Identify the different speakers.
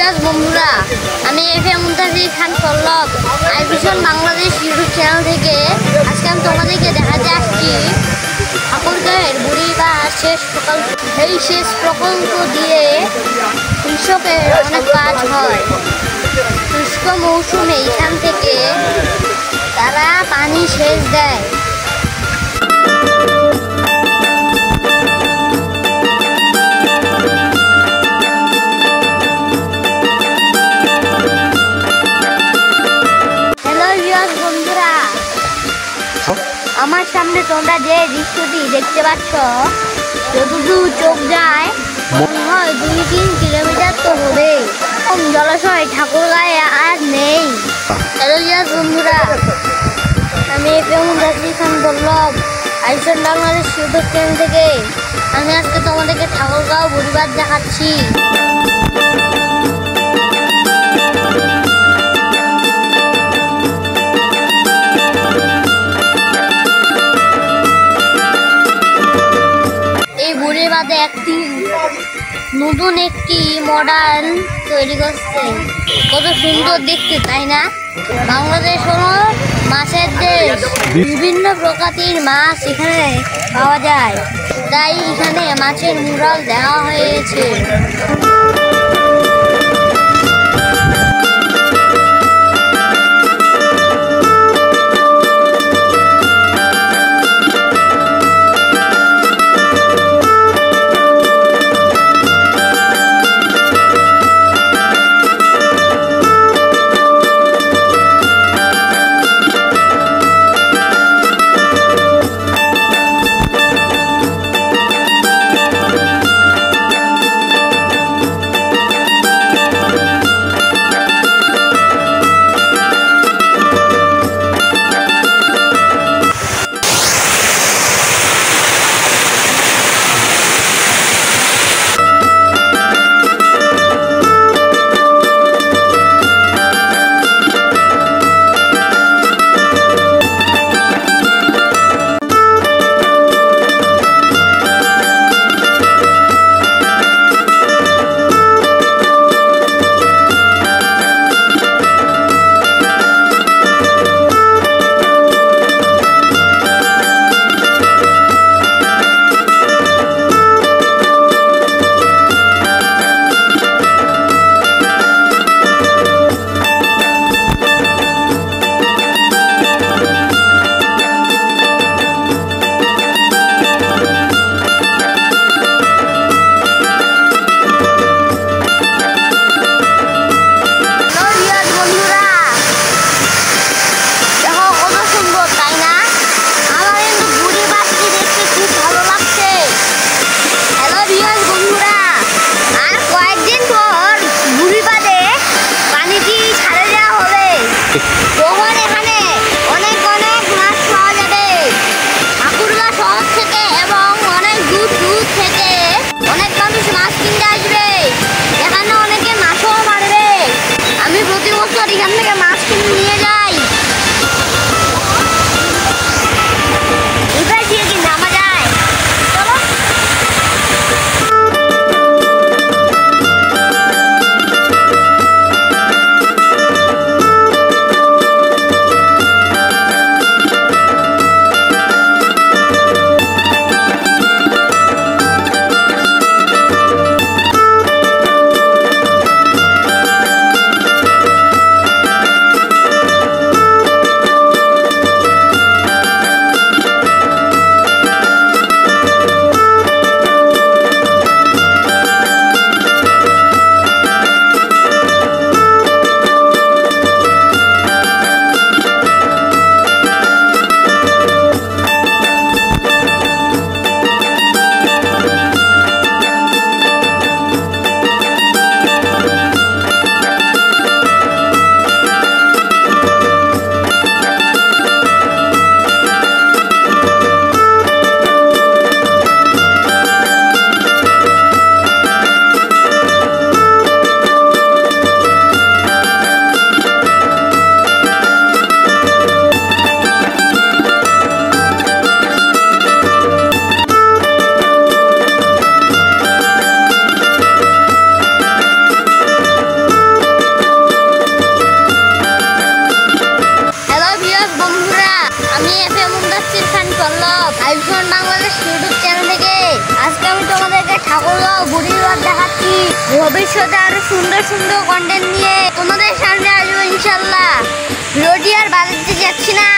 Speaker 1: Viewers বন্ধুরা, আমি FM Muntasir খান পল্লব আইভিশন Bangladesh YouTube channel থেকে আজকে আমি তোমাদেরকে দেখাতে আসছি ঠাকুরগাঁয়ের বুড়িবাহার সেচ প্রকল্প। এই সেচ প্রকল্প দিয়ে কৃষকের অনেক কাজ হয়। শুষ্ক মৌসুমে এখান থেকে তারা পানি সেচ দেয়। আমার সামনে তোমরা যে দৃশ্যটি দেখতে পাচ্ছ, যতদূর চোখ যায় মনে হয় 2-3 কিলোমিটার তো হবে। জলাশয় ঠাকুরগাঁয়ে আর নেই। হ্যালো বন্ধুরা, আমি এফএম মুনতাসির খান পল্লব আইভিশন বাংলাদেশ ইউটিউব চ্যানেল থেকে আমি আজকে তোমাদেরকে ঠাকুরগাঁও বুড়িবাঁধ দেখাচ্ছি। একটি নতুন একটি মডেল তৈরি করছে। কত সুন্দর দেখতে, তাই না? বাংলাদেশ হলো মাছের দেশ। বিভিন্ন প্রজাতির মাছ এখানে পাওয়া যায়, তাই এখানে মাছের মুরাল দেওয়া হয়েছে। ঠাকুরগাঁও বুড়িগড় দেখাচ্ছি। ভবিষ্যতে আরো সুন্দর সুন্দর কন্টেন্ট নিয়ে তোমাদের সামনে আসবো ইনশাল্লাহ। ভিডিওটি আর বাজাতে যাচ্ছি না।